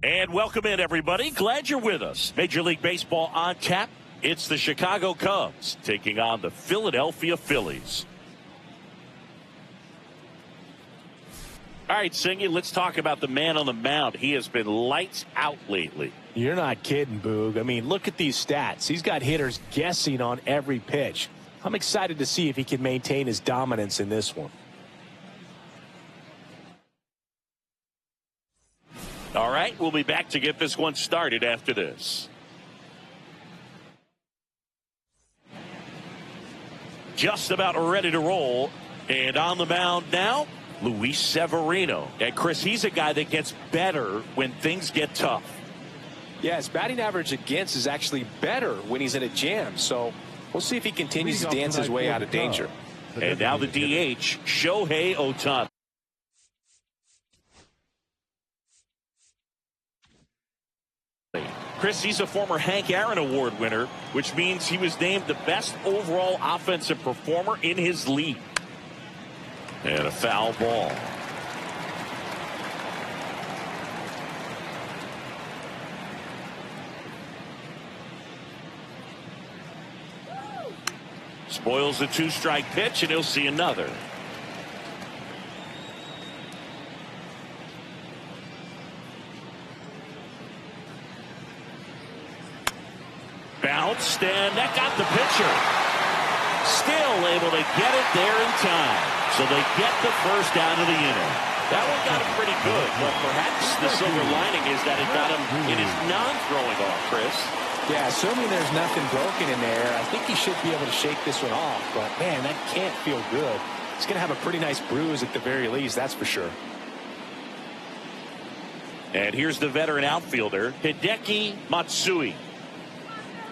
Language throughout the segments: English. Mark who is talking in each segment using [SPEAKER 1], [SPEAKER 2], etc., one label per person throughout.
[SPEAKER 1] And welcome in, everybody. Glad you're with us. Major League Baseball on tap. It's the Chicago Cubs taking on the Philadelphia Phillies. All right, Singy, let's talk about the man on the mound. He has been lights out lately.
[SPEAKER 2] You're not kidding, Boog. I mean, look at these stats. He's got hitters guessing on every pitch. I'm excited to see if he can maintain his dominance in this one.
[SPEAKER 1] All right, we'll be back to get this one started after this. Just about ready to roll. And on the mound now, Luis Severino. And Chris, he's a guy that gets better when things get tough.
[SPEAKER 2] Yeah, his batting average against is actually better when he's in a jam. So we'll see if he continues to dance his way out of danger.
[SPEAKER 1] And now the DH, Shohei Ohtani. Chris, he's a former Hank Aaron Award winner, which means he was named the best overall offensive performer in his league. And a foul ball. Spoils the two-strike pitch, and he'll see another. Bounced, and that got the pitcher. Still able to get it there in time. So they get the first out of the inning. That one got him pretty good, but perhaps the silver lining is that it got him in his non-throwing off, Chris.
[SPEAKER 2] Yeah, assuming there's nothing broken in there, I think he should be able to shake this one off. But, man, that can't feel good. He's going to have a pretty nice bruise at the very least, that's for sure.
[SPEAKER 1] And here's the veteran outfielder, Hideki Matsui.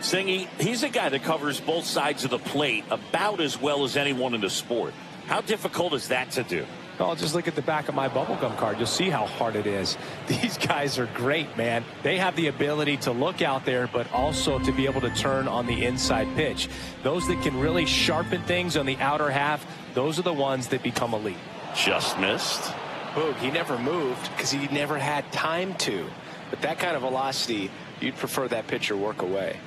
[SPEAKER 1] Singy, he's a guy that covers both sides of the plate about as well as anyone in the sport. How difficult is that to do?
[SPEAKER 2] Oh, just look at the back of my bubblegum card. You'll see how hard it is. These guys are great, man. They have the ability to look out there, but also to be able to turn on the inside pitch. Those that can really sharpen things on the outer half, those are the ones that become elite.
[SPEAKER 1] Just missed.
[SPEAKER 2] Boog, he never moved because he never had time to. But that kind of velocity, you'd prefer that pitcher work away.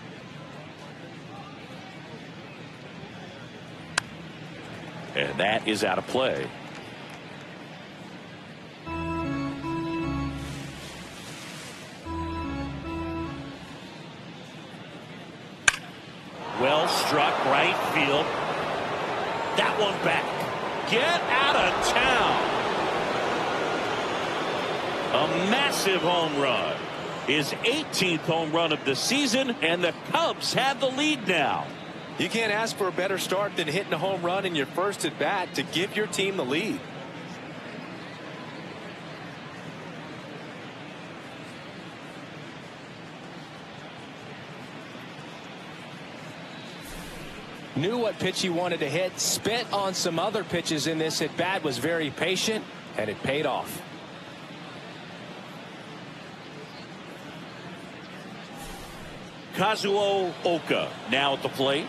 [SPEAKER 1] And that is out of play. Well struck right field. That one back. Get out of town. A massive home run. His 18th home run of the season, and the Cubs have the lead now.
[SPEAKER 2] You can't ask for a better start than hitting a home run in your first at bat to give your team the lead. Knew what pitch he wanted to hit, spent on some other pitches in this at bat, was very patient, and it paid off.
[SPEAKER 1] Kazuo Oka now at the plate.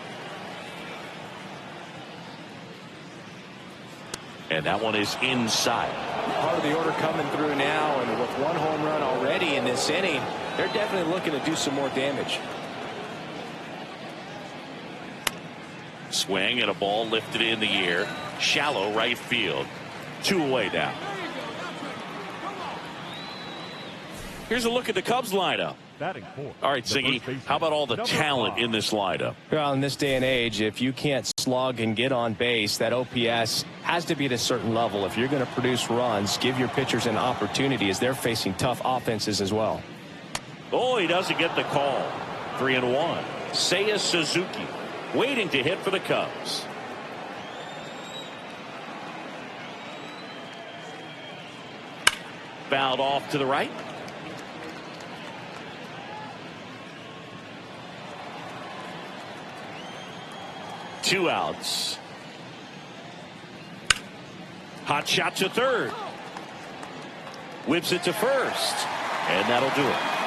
[SPEAKER 1] And that one is inside.
[SPEAKER 2] Part of the order coming through now, and with one home run already in this inning, they're definitely looking to do some more damage.
[SPEAKER 1] Swing and a ball lifted in the air. Shallow right field. 2 away now. Here's a look at the Cubs lineup. All right, Singy, how about all the talent in this lineup?
[SPEAKER 2] Well, in this day and age, if you can't slug and get on base, that OPS has to be at a certain level. If you're going to produce runs, give your pitchers an opportunity as they're facing tough offenses as well.
[SPEAKER 1] Oh, he doesn't get the call. 3-1. Seiya Suzuki waiting to hit for the Cubs. Fouled off to the right. Two outs. Hot shot to third. Whips it to first. And that'll do it.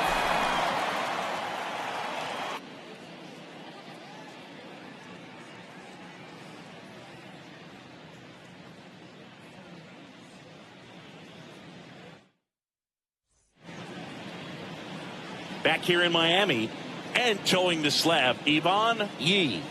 [SPEAKER 1] back here in Miami and towing the slab, Yvonne Yee.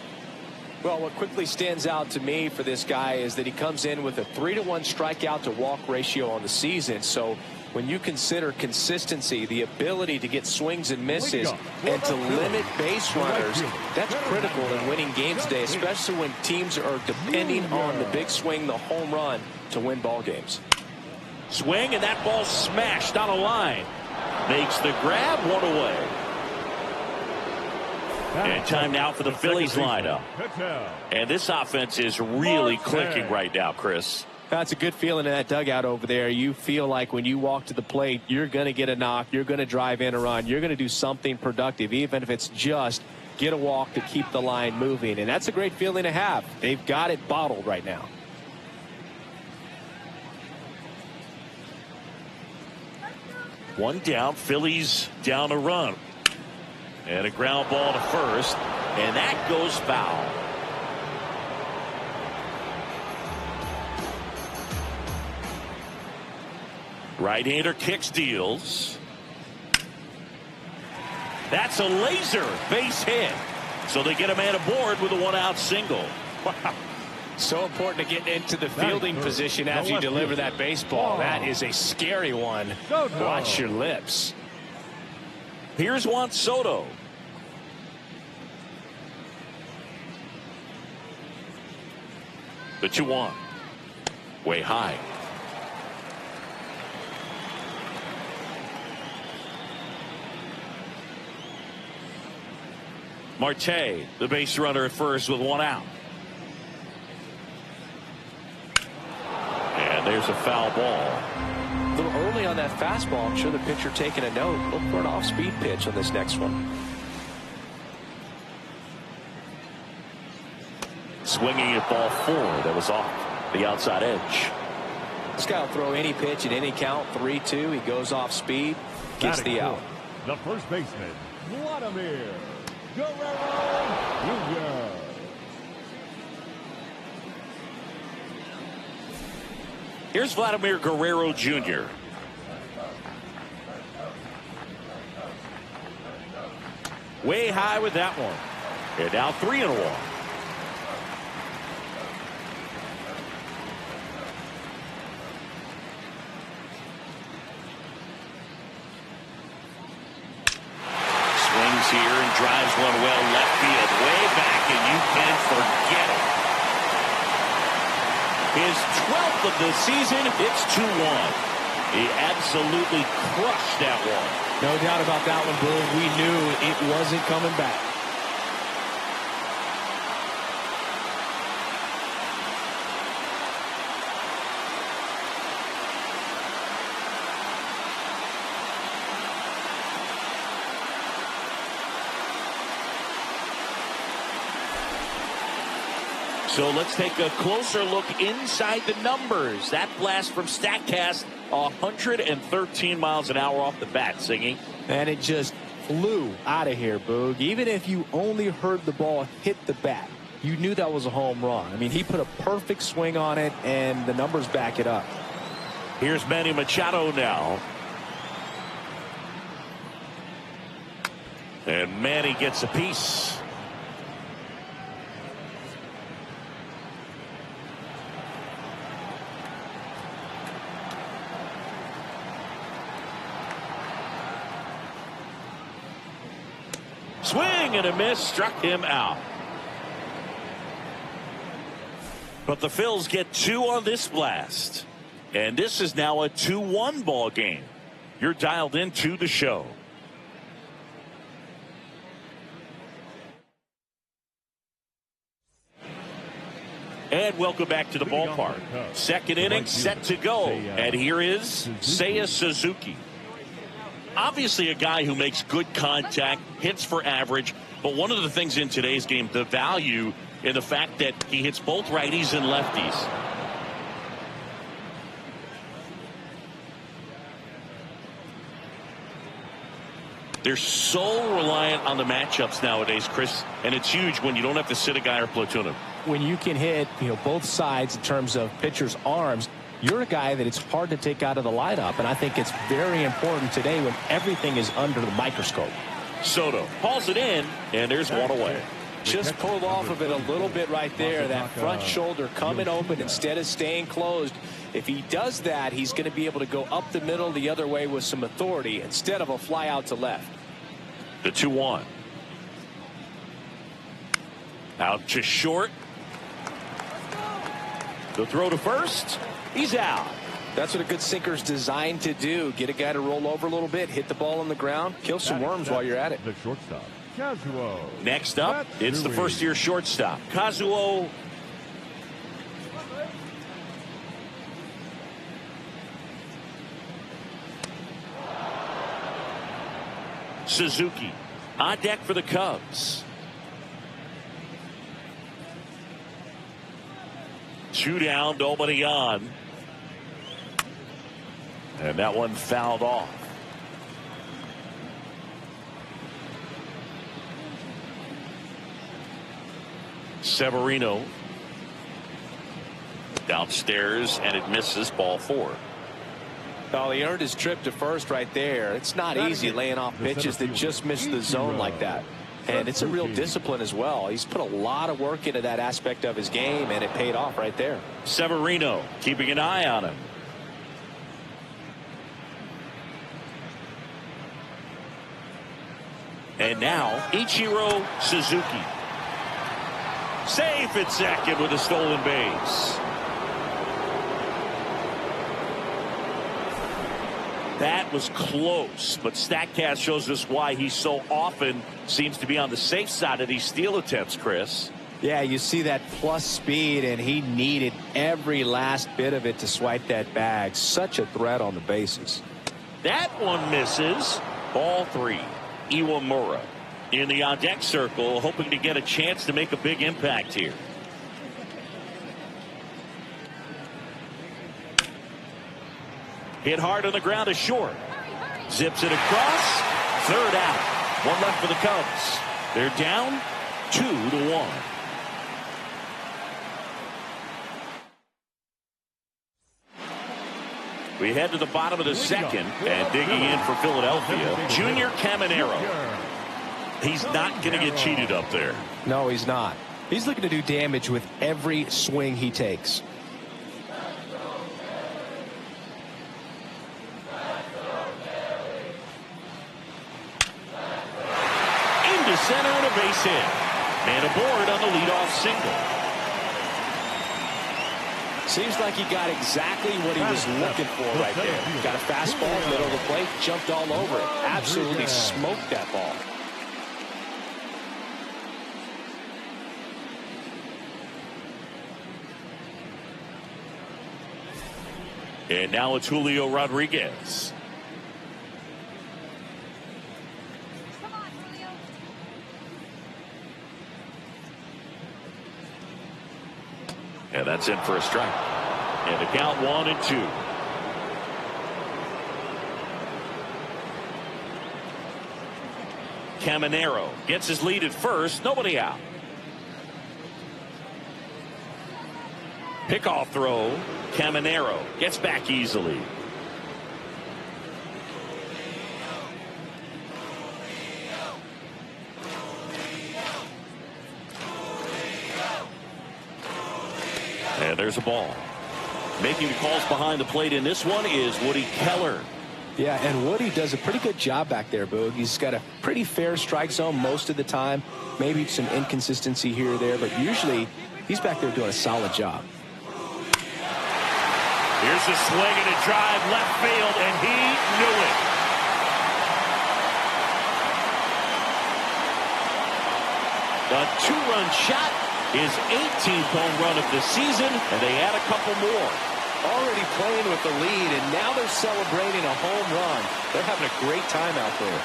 [SPEAKER 2] Well, what quickly stands out to me for this guy is that he comes in with a 3-to-1 strikeout to walk ratio on the season. So when you consider consistency, the ability to get swings and misses, and to limit base runners, that's critical in winning games today, especially when teams are depending on the big swing, the home run, to win ball games.
[SPEAKER 1] Swing, and that ball smashed on a line. Makes the grab, one away. And time now for the Phillies lineup. And this offense is really clicking right now, Chris.
[SPEAKER 2] That's a good feeling in that dugout over there. You feel like when you walk to the plate, you're going to get a knock, you're going to drive in a run, you're going to do something productive, even if it's just get a walk to keep the line moving. And that's a great feeling to have. They've got it bottled right now.
[SPEAKER 1] One down, Phillies down a run. And a ground ball to first, and that goes foul. Right-hander kicks, deals. That's a laser base hit. So they get a man aboard with a one-out single.
[SPEAKER 2] Wow. So important to get into the fielding position as you deliver that baseball. That is a scary one. Watch your lips.
[SPEAKER 1] Here's Juan Soto. The 2-1. Way high. Marte, the base runner at first with one out. And there's a foul ball.
[SPEAKER 2] A little early on that fastball. I'm sure the pitcher taking a note. Look for an off-speed pitch on this next one.
[SPEAKER 1] Swinging at ball 4 that was off the outside edge.
[SPEAKER 2] This guy will throw any pitch at any count. 3-2. He goes off speed, gets the out.
[SPEAKER 3] The first baseman, Vladimir Guerrero Jr.
[SPEAKER 1] Here's Vladimir Guerrero Jr. Way high with that one. And now 3-1. Here and drives one well left field, way back, and you can forget it. His 12th of the season. It's 2-1. He absolutely crushed that one.
[SPEAKER 2] No doubt about that one, Boone. We knew it wasn't coming back.
[SPEAKER 1] So let's take a closer look inside the numbers. That blast from StatCast, 113 miles an hour off the bat, Singy.
[SPEAKER 2] And it just flew out of here, Boog. Even if you only heard the ball hit the bat, you knew that was a home run. I mean, he put a perfect swing on it, and the numbers back it up.
[SPEAKER 1] Here's Manny Machado now. And Manny gets a piece. Swing and a miss, struck him out. But the Phils get 2 on this blast. And this is now a 2-1 ball game. You're dialed into the show. And welcome back to the ballpark. Second inning set to go. And here is Seiya Suzuki. Obviously a guy who makes good contact, hits for average, but one of the things in today's game, the value in the fact that he hits both righties and lefties. They're so reliant on the matchups nowadays, Chris, and it's huge when you don't have to sit a guy or platoon him.
[SPEAKER 2] When you can hit, both sides in terms of pitchers' arms, you're a guy that it's hard to take out of the lineup, and I think it's very important today when everything is under the microscope.
[SPEAKER 1] Soto hauls it in, and there's one away.
[SPEAKER 2] Just pulled off of it a little bit right there. That front shoulder coming open instead of staying closed. If he does that, he's going to be able to go up the middle the other way with some authority instead of a fly out to left.
[SPEAKER 1] The 2-1. Out to short. The throw to first. He's out.
[SPEAKER 2] That's what a good sinker's designed to do. Get a guy to roll over a little bit, hit the ball on the ground, kill some worms while you're at it.
[SPEAKER 3] The shortstop, Kazuo.
[SPEAKER 1] Next up, it's the first-year shortstop, Kazuo. Suzuki on deck for the Cubs. 2 down, nobody on. And that one fouled off. Severino downstairs, and it misses, ball 4.
[SPEAKER 2] Well, he earned his trip to first right there. It's not easy laying off pitches that just miss the zone like that. And it's a real discipline as well. He's put a lot of work into that aspect of his game, and it paid off right there.
[SPEAKER 1] Severino keeping an eye on him. And now Ichiro Suzuki. Safe at second with a stolen base. That was close, but StatCast shows us why he so often seems to be on the safe side of these steal attempts, Chris.
[SPEAKER 2] Yeah, you see that plus speed, and he needed every last bit of it to swipe that bag. Such a threat on the bases.
[SPEAKER 1] That one misses. Ball 3. Iwamura in the on-deck circle, hoping to get a chance to make a big impact here. Hit hard on the ground to short. Zips it across. Third out. One left for the Cubs. They're down 2-1. We head to the bottom of the second, and digging in for Philadelphia, Junior Caminero. He's not going to get cheated up there.
[SPEAKER 2] No, he's not. He's looking to do damage with every swing he takes.
[SPEAKER 1] Into center and a base hit. Man aboard on the leadoff single.
[SPEAKER 2] Seems like he got exactly what he was looking for right there. Got a fastball, middle of the plate, jumped all over it. Absolutely smoked that ball.
[SPEAKER 1] And now it's Julio Rodriguez. And that's in for a strike. And the count 1-2. Caminero gets his lead at first. Nobody out. Pickoff throw. Caminero gets back easily. And there's a ball. Making the calls behind the plate in this one is Woody Keller.
[SPEAKER 2] Yeah, and Woody does a pretty good job back there, Boog. He's got a pretty fair strike zone most of the time. Maybe some inconsistency here or there, but usually he's back there doing a solid job.
[SPEAKER 1] Here's a swing and a drive left field, and he knew it. The 2-run shot, his 18th home run of the season, and they add a couple more.
[SPEAKER 2] Already playing with the lead, and now they're celebrating a home run. They're having a great time out there.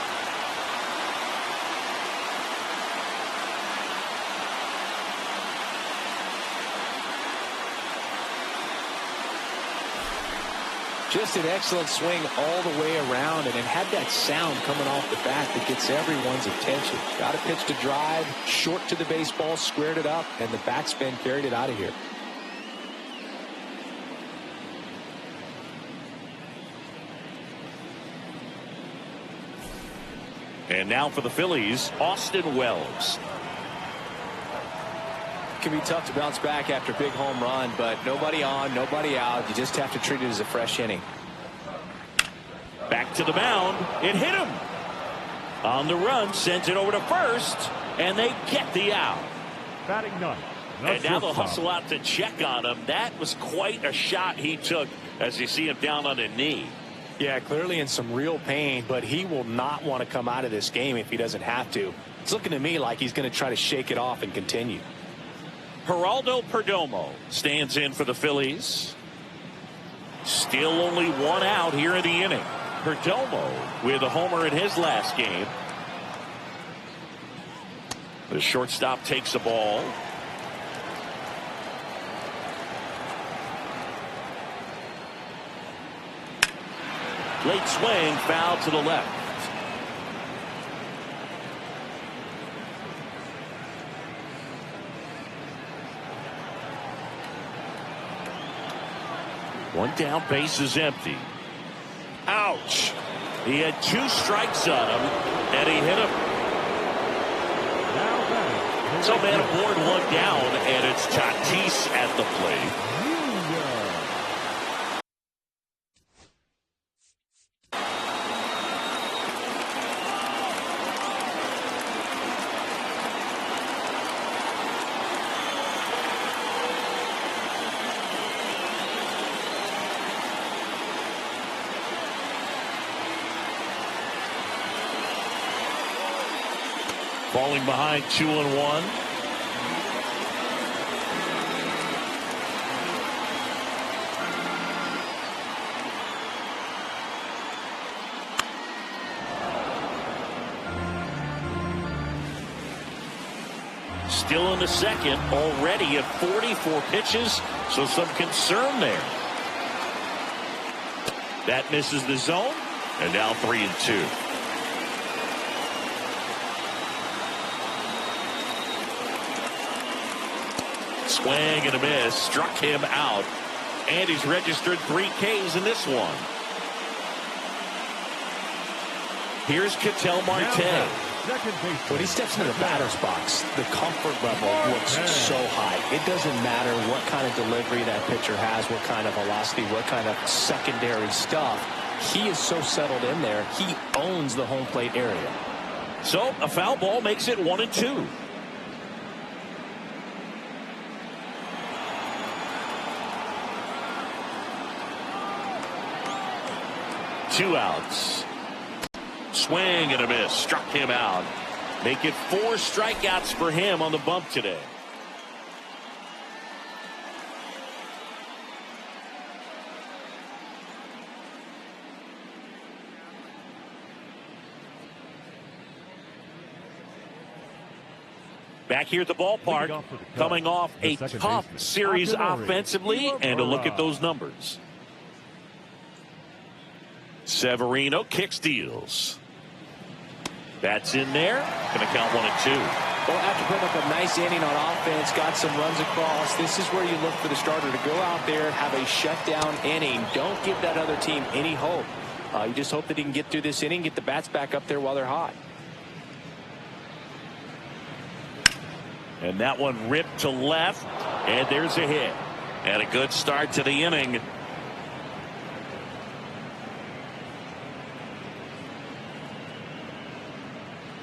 [SPEAKER 2] Just an excellent swing all the way around, and it had that sound coming off the bat that gets everyone's attention. Got a pitch to drive, short to the baseball, squared it up, and the backspin carried it out of here.
[SPEAKER 1] And now for the Phillies, Austin Wells.
[SPEAKER 2] It can be tough to bounce back after a big home run, but nobody on, nobody out. You just have to treat it as a fresh inning.
[SPEAKER 1] Back to the mound. It hit him. On the run, sends it over to first, and they get the out.
[SPEAKER 3] Batting ninth.
[SPEAKER 1] And now they'll hustle out to check on him. That was quite a shot he took as you see him down on a knee.
[SPEAKER 2] Yeah, clearly in some real pain, but he will not want to come out of this game if he doesn't have to. It's looking to me like he's going to try to shake it off and continue.
[SPEAKER 1] Geraldo Perdomo stands in for the Phillies. Still only one out here in the inning. Perdomo with a homer in his last game. The shortstop takes a ball. Late swing, foul to the left. One down, base is empty. Ouch. He had 2 strikes on him, and he hit him. So man aboard, 1 down, and it's Tatis at the plate. Falling behind 2-1. Still in the second, already at 44 pitches, so some concern there. That misses the zone, and now 3-2. Swing and a miss, struck him out, and he's registered 3 Ks in this one. Here's Ketel Marte.
[SPEAKER 2] When he steps into the batter's box, the comfort level looks so high. It doesn't matter what kind of delivery that pitcher has, what kind of velocity, what kind of secondary stuff. He is so settled in there, he owns the home plate area.
[SPEAKER 1] So a foul ball makes it 1-2. Two outs. Swing and a miss. Struck him out. Make it 4 strikeouts for him on the bump today. Back here at the ballpark, coming off a tough series offensively, and a look at those numbers. Severino kicks, deals. That's in there. Going to count 1-2.
[SPEAKER 2] Well, after putting up a nice inning on offense, got some runs across, this is where you look for the starter to go out there, have a shutdown inning. Don't give that other team any hope. You just hope that he can get through this inning, get the bats back up there while they're hot.
[SPEAKER 1] And that one ripped to left, and there's a hit. And a good start to the inning.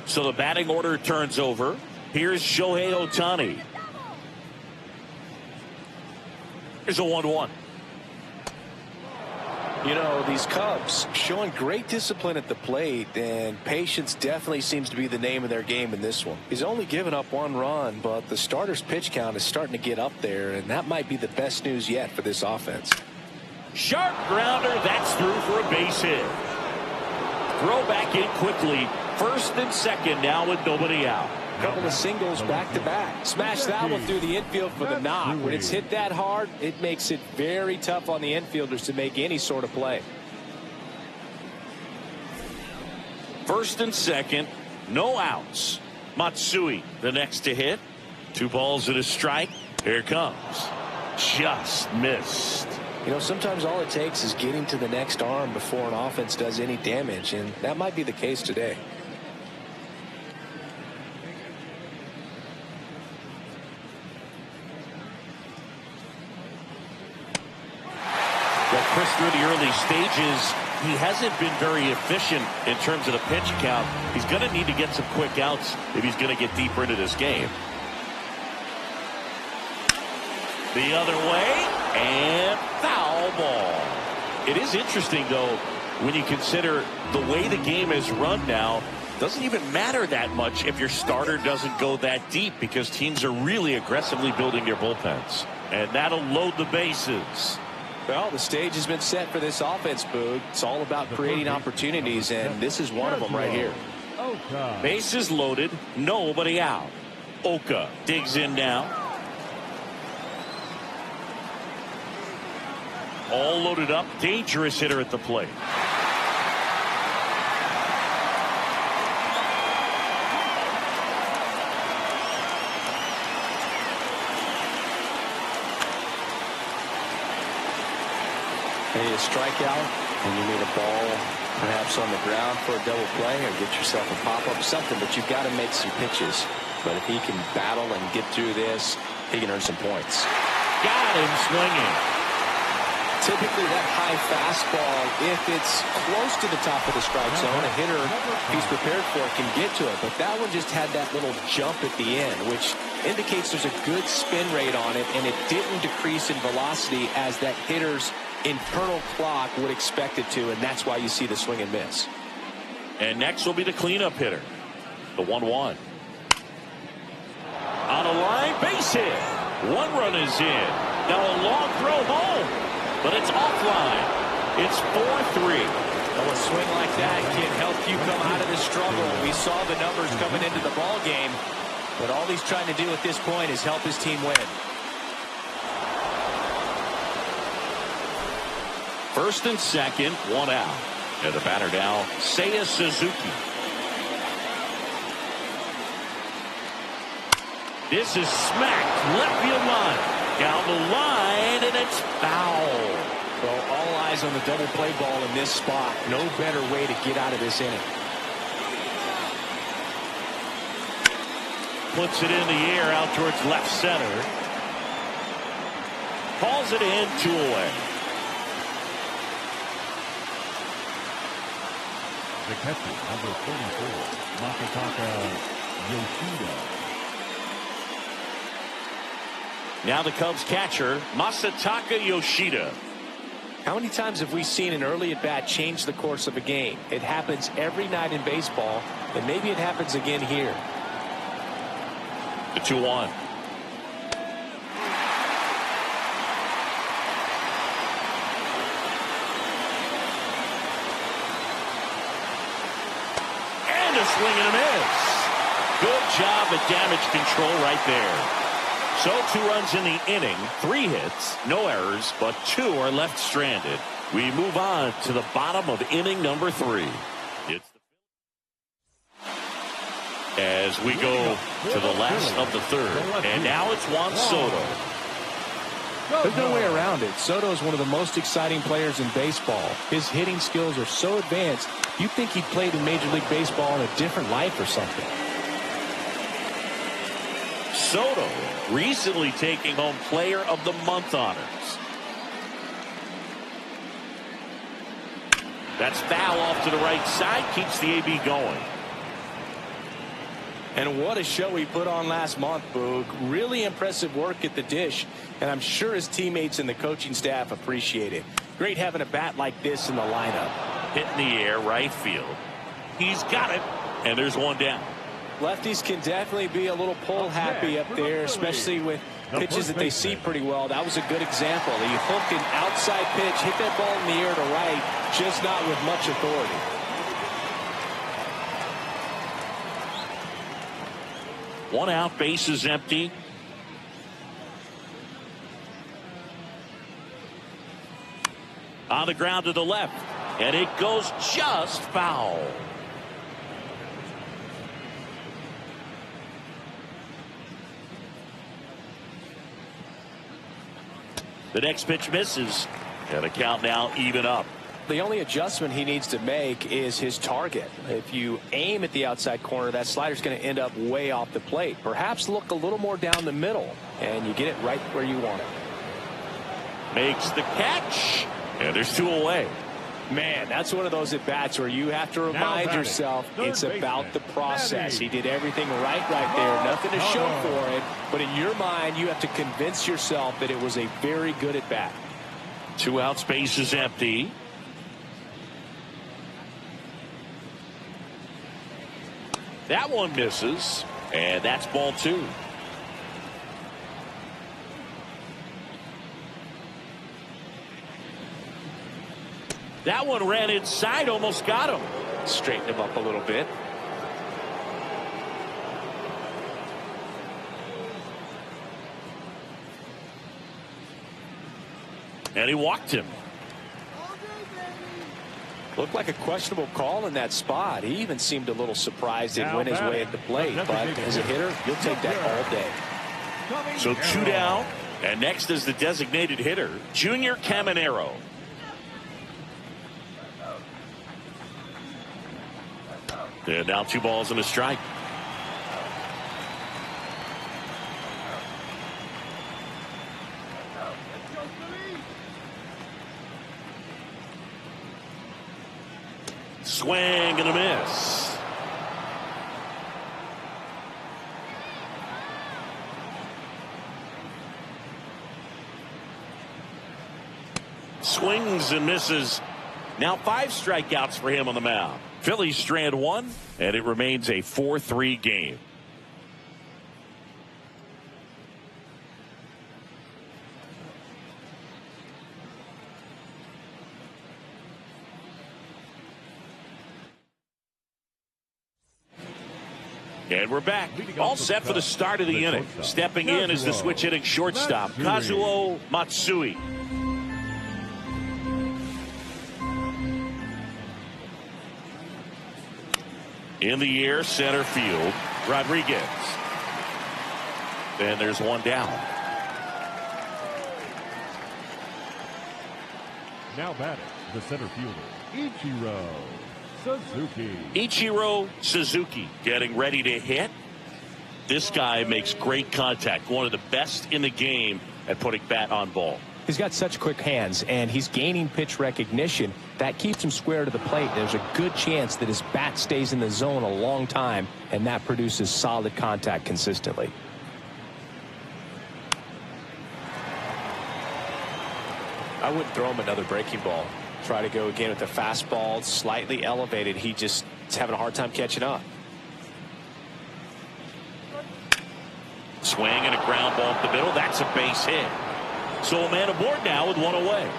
[SPEAKER 1] So the batting order turns over. Here's Shohei Ohtani. Here's a 1-1.
[SPEAKER 2] You know, these Cubs showing great discipline at the plate, and patience definitely seems to be the name of their game in this one. He's only given up 1 run, but the starter's pitch count is starting to get up there, and that might be the best news yet for this offense.
[SPEAKER 1] Sharp grounder, that's through for a base hit. Throw back in quickly. First and second now with nobody out.
[SPEAKER 2] Couple of singles back to back. Smash that one through the infield for the knock. When it's hit that hard, it makes it very tough on the infielders to make any sort of play.
[SPEAKER 1] First and second, no outs. Matsui the next to hit. 2 balls and a strike. Here it comes. Just missed.
[SPEAKER 2] You know, sometimes all it takes is getting to the next arm before an offense does any damage, and that might be the case today.
[SPEAKER 1] through the early stages, he hasn't been very efficient in terms of the pitch count. He's going to need to get some quick outs if he's going to get deeper into this game. The other way, and foul ball. It is interesting, though, when you consider the way the game is run now. Doesn't even matter that much if your starter doesn't go that deep, because teams are really aggressively building their bullpens. And that'll load the bases.
[SPEAKER 2] Well, the stage has been set for this offense, Boog. It's all about creating opportunities, and this is one of them right here.
[SPEAKER 1] Bases loaded, nobody out. Oka digs in now. All loaded up, dangerous hitter at the plate.
[SPEAKER 2] Hey, a strikeout, and you need a ball perhaps on the ground for a double play, or get yourself a pop-up, something, but you've got to make some pitches. But if he can battle and get through this, he can earn some points.
[SPEAKER 1] Got him swinging.
[SPEAKER 2] Typically that high fastball, if it's close to the top of the strike zone, a hitter, if he's prepared for it, can get to it. But that one just had that little jump at the end, which indicates there's a good spin rate on it, and it didn't decrease in velocity as that hitter's internal clock would expect it to, and that's why you see the swing and miss.
[SPEAKER 1] And next will be the cleanup hitter, the 1-1. On a line, base hit. One run is in. Now a long throw home, but it's offline. It's 4-3.
[SPEAKER 2] Well, a swing like that can help you come out of the struggle. We saw the numbers coming into the ball game, but all he's trying to do at this point is help his team win.
[SPEAKER 1] First and second, one out. And the batter now, Seiya Suzuki. This is smacked left field line. Down the line, and it's foul.
[SPEAKER 2] Well, all eyes on the double play ball in this spot. No better way to get out of this inning.
[SPEAKER 1] Puts it in the air out towards left center. Calls it in, 2 away.
[SPEAKER 3] The catcher, number 44, Masataka Yoshida.
[SPEAKER 1] Now the Cubs catcher, Masataka Yoshida.
[SPEAKER 2] How many times have we seen an early at-bat change the course of a game? It happens every night in baseball, and maybe it happens again here.
[SPEAKER 1] The 2-1. And a swing and a miss. Good job at damage control right there. So 2 runs in the inning, 3 hits, no errors, but 2 are left stranded. We move on to the bottom of inning number 3. As we go to the last of the third, and now it's Juan Soto.
[SPEAKER 2] There's no way around it. Soto is one of the most exciting players in baseball. His hitting skills are so advanced, you'd think he played in Major League Baseball in a different life or something.
[SPEAKER 1] Soto recently taking home Player of the Month honors. That's foul off to the right side, keeps the AB going.
[SPEAKER 2] And what a show he put on last month, Boog. Really impressive work at the dish, and I'm sure his teammates and the coaching staff appreciate it. Great having a bat like this in the lineup.
[SPEAKER 1] Hit in the air, right field. He's got it, and there's one down.
[SPEAKER 2] Lefties can definitely be a little pull happy up there, especially with pitches that they see pretty well. That was a good example. He hooked an outside pitch, hit that ball in the air to right, just not with much authority.
[SPEAKER 1] One out, base is empty. On the ground to the left, and it goes just foul. The next pitch misses, and the count now even up.
[SPEAKER 2] The only adjustment he needs to make is his target. If you aim at the outside corner, that slider's going to end up way off the plate. Perhaps look a little more down the middle, and you get it right where you want it.
[SPEAKER 1] Makes the catch, And there's 2 away.
[SPEAKER 2] Man, that's one of those at-bats where you have to remind yourself it's about the process. He did everything right there. Nothing to show for it. But in your mind, you have to convince yourself that it was a very good at-bat.
[SPEAKER 1] 2 outs, base is empty. That one misses. And that's ball 2. That one ran inside, almost got him.
[SPEAKER 2] Straighten him up a little bit.
[SPEAKER 1] And he walked him.
[SPEAKER 2] Looked like a questionable call in that spot. He even seemed a little surprised it went his way at the plate. But as a hitter, you'll take that all day.
[SPEAKER 1] So 2 down. And next is the designated hitter, Junior Caminero. And now 2 balls and a strike. Swing and a miss. Swings and misses. Now 5 strikeouts for him on the mound. Phillies strand 1, and it remains a 4-3 game. And we're back. All set for the start of the inning. Stepping in is the switch hitting shortstop, Kazuo Matsui. In the air, center field, Rodriguez. And there's 1 down.
[SPEAKER 3] Now batting, the center fielder,
[SPEAKER 1] Ichiro Suzuki getting ready to hit. This guy makes great contact. One of the best in the game at putting bat on ball.
[SPEAKER 2] He's got such quick hands, and he's gaining pitch recognition. That keeps him square to the plate. There's a good chance that his bat stays in the zone a long time, and that produces solid contact consistently. I wouldn't throw him another breaking ball. Try to go again with the fastball, slightly elevated. He just is having a hard time catching up.
[SPEAKER 1] Swing and a ground ball up the middle. That's a base hit. So a man aboard now with 1 away.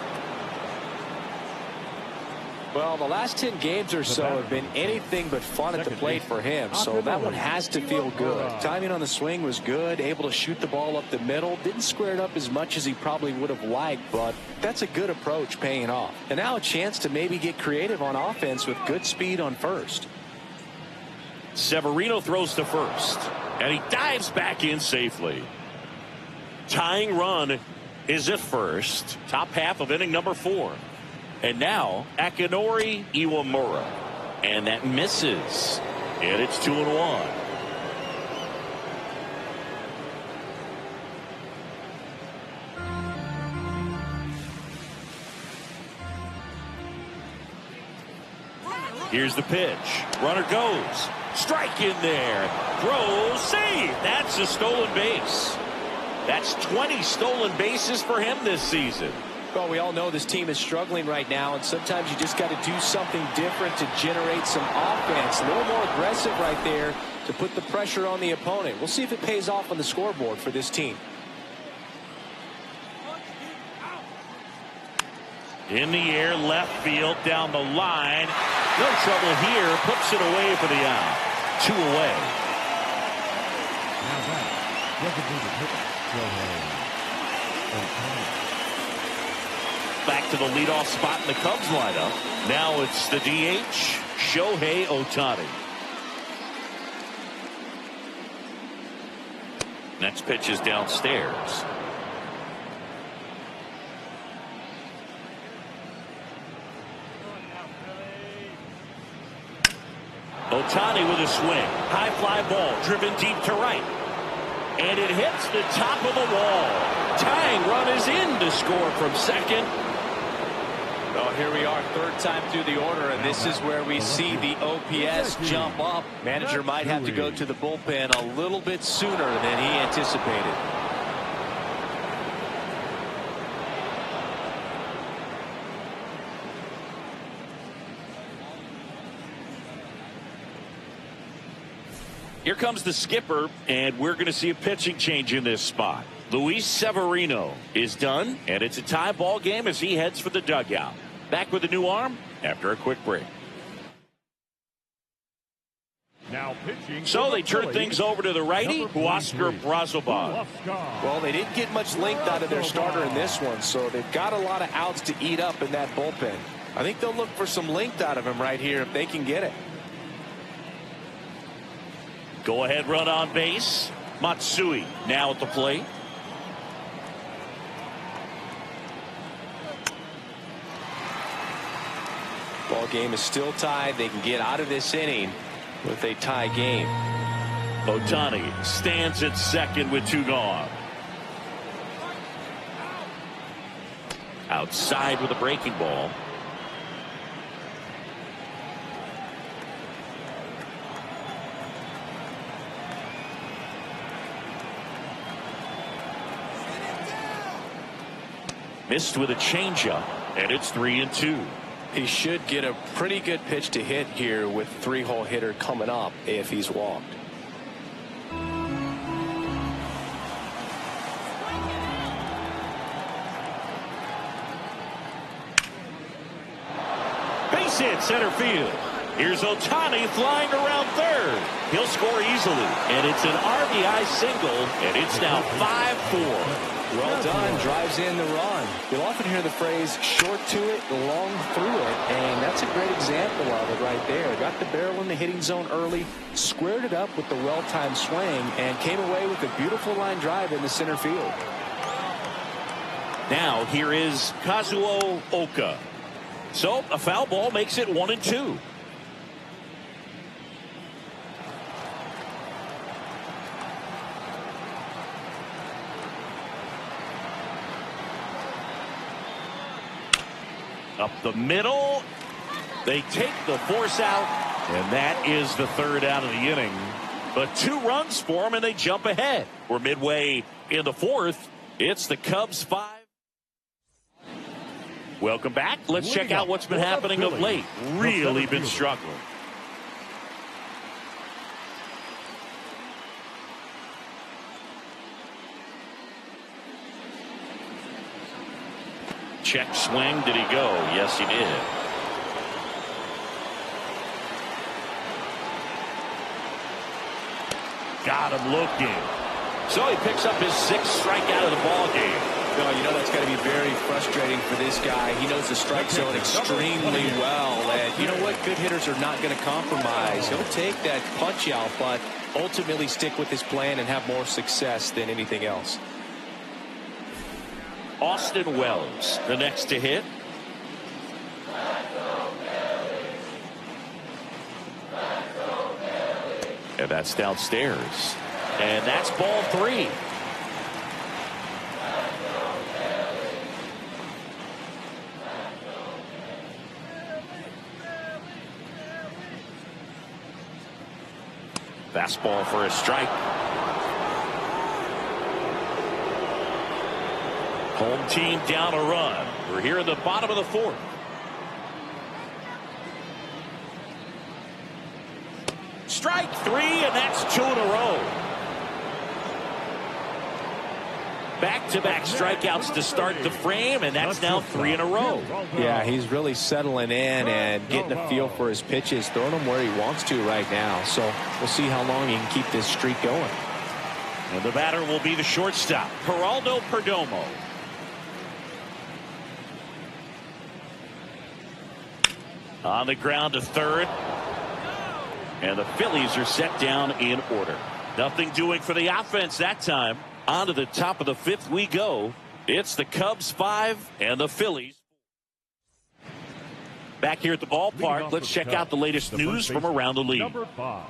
[SPEAKER 2] Well, the last 10 games or so have been anything but fun at the plate for him, so that one has to feel good. Timing on the swing was good, able to shoot the ball up the middle. Didn't square it up as much as he probably would have liked, but that's a good approach paying off. And now a chance to maybe get creative on offense with good speed on first.
[SPEAKER 1] Severino throws to first, and he dives back in safely. Tying run is at first, top half of inning number 4. And now Akinori Iwamura, and that misses, and it's 2-1. Here's the pitch. Runner goes. Strike in there. Throws. Save. That's a stolen base. That's 20 stolen bases for him this season.
[SPEAKER 2] Well, we all know this team is struggling right now, and sometimes you just got to do something different to generate some offense. A little more aggressive right there to put the pressure on the opponent. We'll see if it pays off on the scoreboard for this team.
[SPEAKER 1] In the air, left field, down the line. No trouble here. Puts it away for the out. 2 away.
[SPEAKER 3] Now back, designated hitter,
[SPEAKER 1] Back to the leadoff spot in the Cubs lineup. Now it's the DH, Shohei Ohtani. Next pitch is downstairs. Ohtani with a swing. High fly ball driven deep to right. And it hits the top of the wall. Tying run is in to score from second.
[SPEAKER 2] Well, here we are, third time through the order, and this is where we see the OPS jump up. Manager might have to go to the bullpen a little bit sooner than he anticipated.
[SPEAKER 1] Here comes the skipper, and we're going to see a pitching change in this spot. Luis Severino is done, and it's a tie ball game as he heads for the dugout. Back with a new arm after a quick break.
[SPEAKER 3] Now pitching.
[SPEAKER 1] So they turn things over to the righty, Huascar Brazoban.
[SPEAKER 2] Well, they didn't get much length out of their starter in this one, so they've got a lot of outs to eat up in that bullpen. I think they'll look for some length out of him right here if they can get it.
[SPEAKER 1] Go ahead run on base. Matsui now at the plate.
[SPEAKER 2] Ball game is still tied. They can get out of this inning with a tie game.
[SPEAKER 1] Ohtani stands at second with 2 gone. Outside with a breaking ball. Missed with a changeup, and it's 3-2.
[SPEAKER 2] He should get a pretty good pitch to hit here with 3-hole hitter coming up if he's walked.
[SPEAKER 1] Base hit center field. Here's Ohtani flying around third. He'll score easily, and it's an RBI single, and it's now 5-4.
[SPEAKER 2] Well done, drives in the run. You'll often hear the phrase short to it, long through it, and that's a great example of it right there. Got the barrel in the hitting zone early, squared it up with the well-timed swing, and came away with a beautiful line drive in the center field.
[SPEAKER 1] Now here is Kazuo Oka. So a foul ball makes it 1-2. Up the middle. They take the force out, and that is the third out of the inning. But 2 runs for them, and they jump ahead. We're midway in the fourth. It's the Cubs 5. Welcome back. Let's check out what's been happening of late. Really been struggling. Check swing. Did he go? Yes, he did. Got him looking. So he picks up his 6th strikeout of the ball game.
[SPEAKER 2] No, you know that's got to be very frustrating for this guy. He knows the strike zone extremely well. And you know what? Good hitters are not going to compromise. He'll take that punch out, but ultimately stick with his plan and have more success than anything else.
[SPEAKER 1] Austin Wells, the next to hit. And that's downstairs. And that's ball 3. Fastball for a strike. Home team down a run. We're here in the bottom of the 4th. Strike 3, and that's 2 in a row. Back-to-back strikeouts to start the frame, and that's now 3 in a row.
[SPEAKER 2] Yeah, he's really settling in and getting a feel for his pitches, throwing them where he wants to right now. So we'll see how long he can keep this streak going.
[SPEAKER 1] And the batter will be the shortstop, Geraldo Perdomo. On the ground to third. And the Phillies are set down in order. Nothing doing for the offense that time. On to the top of the 5th we go. It's the Cubs 5 and the Phillies. Back here at the ballpark, let's check out the latest news from around the league.
[SPEAKER 3] Number 5.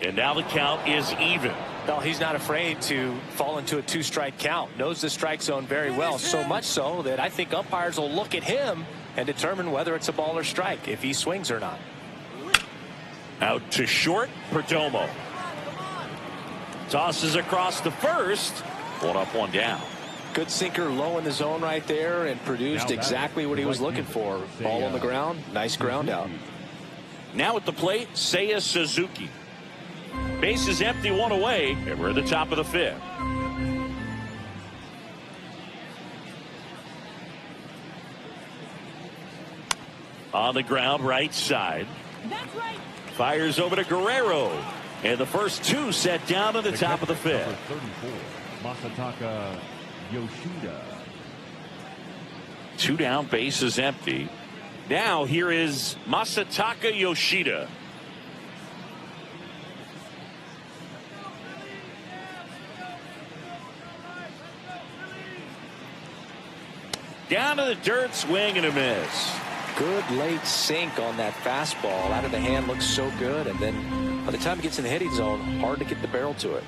[SPEAKER 1] And now the count is even.
[SPEAKER 2] Well, he's not afraid to fall into a 2-strike count. Knows the strike zone very well. So much so that I think umpires will look at him and determine whether it's a ball or strike, if he swings or not.
[SPEAKER 1] Out to short, Perdomo. Tosses across to first. 1 up, 1 down.
[SPEAKER 2] Good sinker low in the zone right there and produced exactly what he was looking for. Ball on the ground. Nice ground out.
[SPEAKER 1] Now at the plate, Seiya Suzuki. Base is empty, 1 away, and we're at the top of the 5th. On the ground, right side.
[SPEAKER 4] That's right.
[SPEAKER 1] Fires over to Guerrero. And the first 2 set down at the top of the 5th.
[SPEAKER 3] 34, Masataka Yoshida.
[SPEAKER 1] 2 down, base is empty. Now here is Masataka Yoshida. Down to the dirt, swing and a miss.
[SPEAKER 2] Good late sink on that fastball. Out of the hand, looks so good. And then by the time it gets in the hitting zone, hard to get the barrel to it.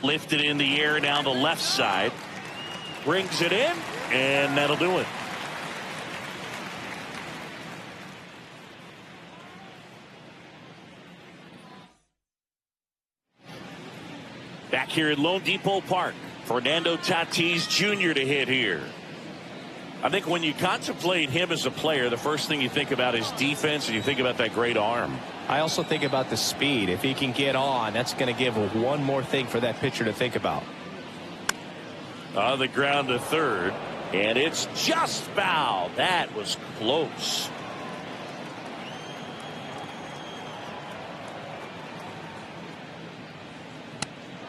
[SPEAKER 1] Lifted in the air down the left side. Brings it in, and that'll do it. Back here at Lone Depot Park, Fernando Tatis Jr. to hit here. I think when you contemplate him as a player, the first thing you think about is defense, and you think about that great arm.
[SPEAKER 2] I also think about the speed. If he can get on, that's going to give one more thing for that pitcher to think about.
[SPEAKER 1] On the ground to third, and it's just foul. That was close.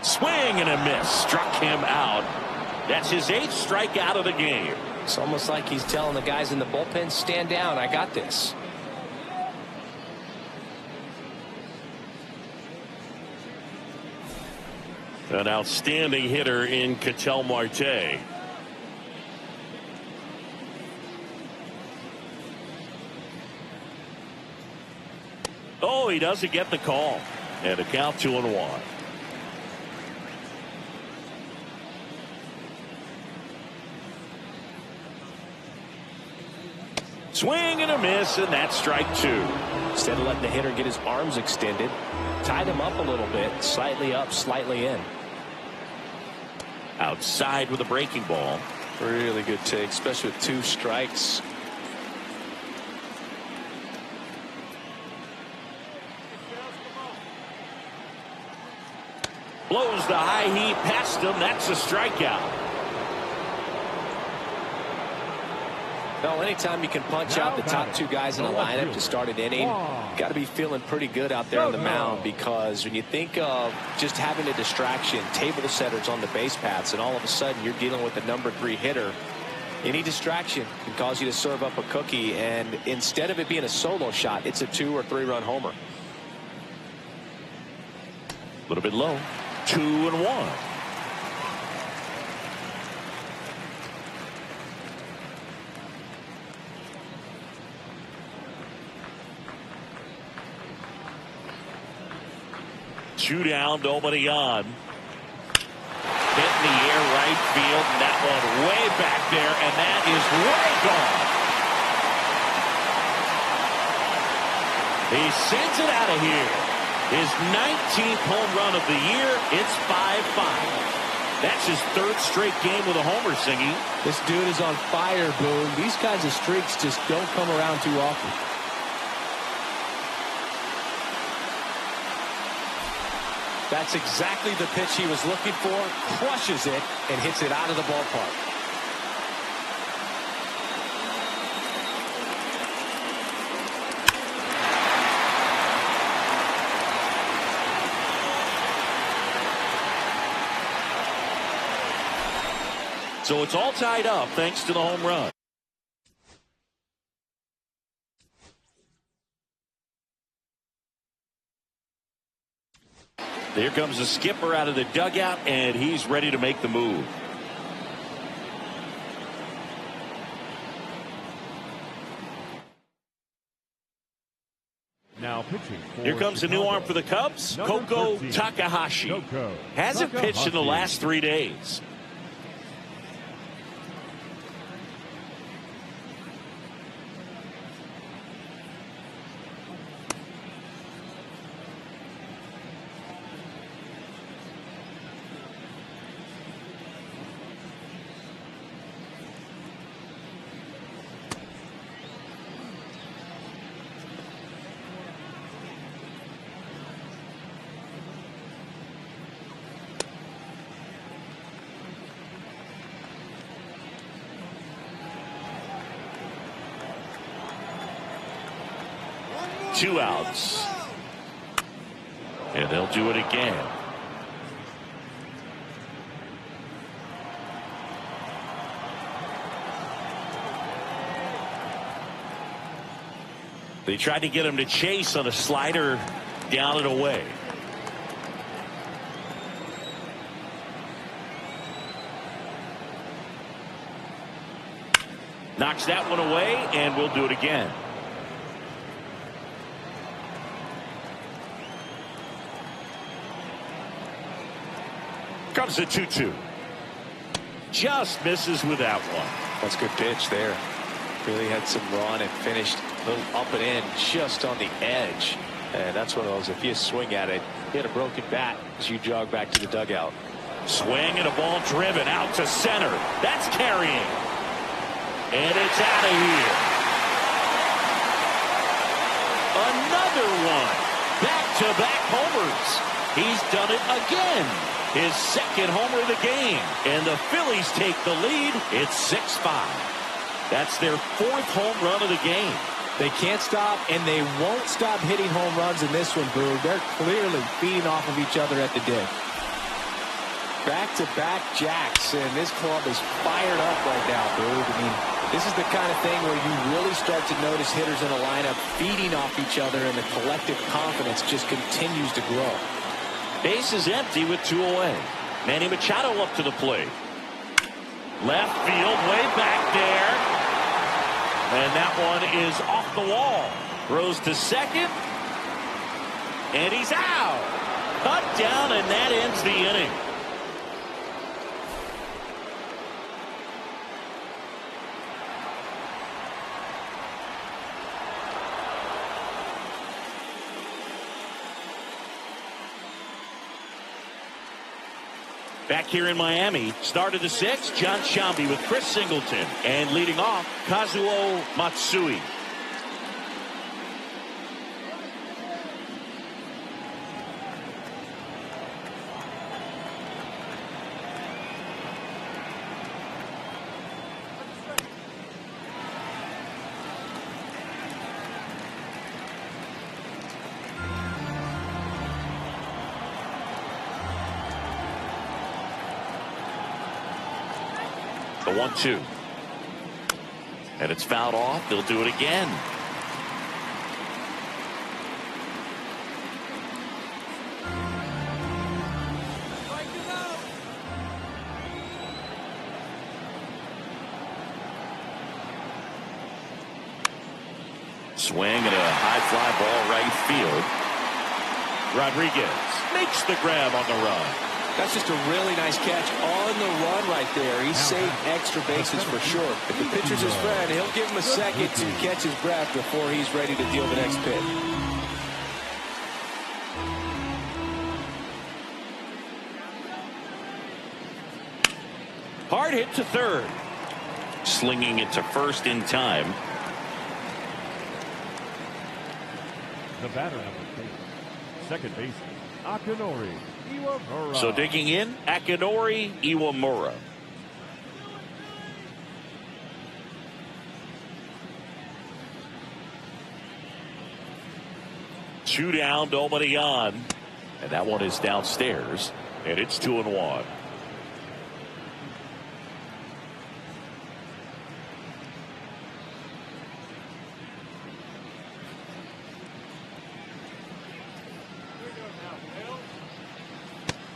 [SPEAKER 1] Swing and a miss. Struck him out. That's his 8th strikeout of the game.
[SPEAKER 2] It's almost like he's telling the guys in the bullpen, stand down, I got this.
[SPEAKER 1] An outstanding hitter in Ketel Marte. Oh, he doesn't get the call. And a count 2-1. Swing and a miss, and that's strike 2.
[SPEAKER 2] Instead of letting the hitter get his arms extended, tied him up a little bit, slightly up, slightly in.
[SPEAKER 1] Outside with a breaking ball.
[SPEAKER 2] Really good take, especially with 2 strikes.
[SPEAKER 1] Blows the high heat past him. That's a strikeout.
[SPEAKER 2] Well, anytime you can punch out the top 2 guys in a lineup to start an inning, you got to be feeling pretty good out there on the mound, because when you think of just having a distraction, table setters on the base paths, and all of a sudden you're dealing with the number 3 hitter, any distraction can cause you to serve up a cookie, and instead of it being a solo shot, it's a 2 or 3 run homer.
[SPEAKER 1] A little bit low. 2-1. Two down, nobody on. Hit in the air, right field, and that one way back there, and that is way gone. He sends it out of here. His 19th home run of the year. It's 5-5. That's his 3rd straight game with a homer, Singy.
[SPEAKER 2] This dude is on fire, Boone. These kinds of streaks just don't come around too often. That's exactly the pitch he was looking for. Crushes it and hits it out of the ballpark.
[SPEAKER 1] So it's all tied up thanks to the home run. There comes the skipper out of the dugout, and he's ready to make the move.
[SPEAKER 3] pitching for
[SPEAKER 1] Here comes a new
[SPEAKER 3] Chicago,
[SPEAKER 1] arm for the Cubs,
[SPEAKER 3] number
[SPEAKER 1] Koko
[SPEAKER 3] 13,
[SPEAKER 1] Takahashi.
[SPEAKER 3] Koko
[SPEAKER 1] Hasn't pitched in the
[SPEAKER 3] Takahashi.
[SPEAKER 1] last 3 days. Two outs. And they'll do it again. They tried to get him to chase on a slider down and away. Knocks that one away, and we'll do it again. Comes a 2-2. Just misses with that one.
[SPEAKER 2] That's a good pitch there. Really had some run and finished a little up and in just on the edge. And that's one of those, if you swing at it, hit a broken bat as you jog back to the dugout.
[SPEAKER 1] Swing and a ball driven out to center. That's carrying. And it's out of here. Another one. Back-to-back homers. He's done it again. His second homer of the game. And the Phillies take the lead. It's 6-5. That's their fourth home run of the game.
[SPEAKER 2] They can't stop, and they won't stop hitting home runs in this one, Brew. They're clearly feeding off of each other at the dig. Back-to-back jacks, and this club is fired up right now, Brew. I mean, this is the kind of thing where you really start to notice hitters in a lineup feeding off each other, and the collective confidence just continues to grow.
[SPEAKER 1] Base is empty with 2 away. Manny Machado up to the plate. Left field, way back there. And that one is off the wall. Throws to second. And he's out. Cut down, and that ends the inning. Back here in Miami, start of the 6th, John Shambi with Chris Singleton. And leading off, Kazuo Matsui. The 1-2. And it's fouled off. They'll do it again. Swing and a high fly ball right field. Rodriguez makes the grab on the run.
[SPEAKER 2] That's just a really nice catch on the run right there. He saved extra bases for sure. If the pitcher's his friend, he'll give him a second to catch his breath before he's ready to deal the next pitch.
[SPEAKER 1] Hard hit to third. Slinging it to first in time.
[SPEAKER 3] The batter number 3, second baseman, Akinori Iwamura.
[SPEAKER 1] So digging in, Akinori Iwamura. Two down, nobody on. And that one is downstairs. And it's 2-1.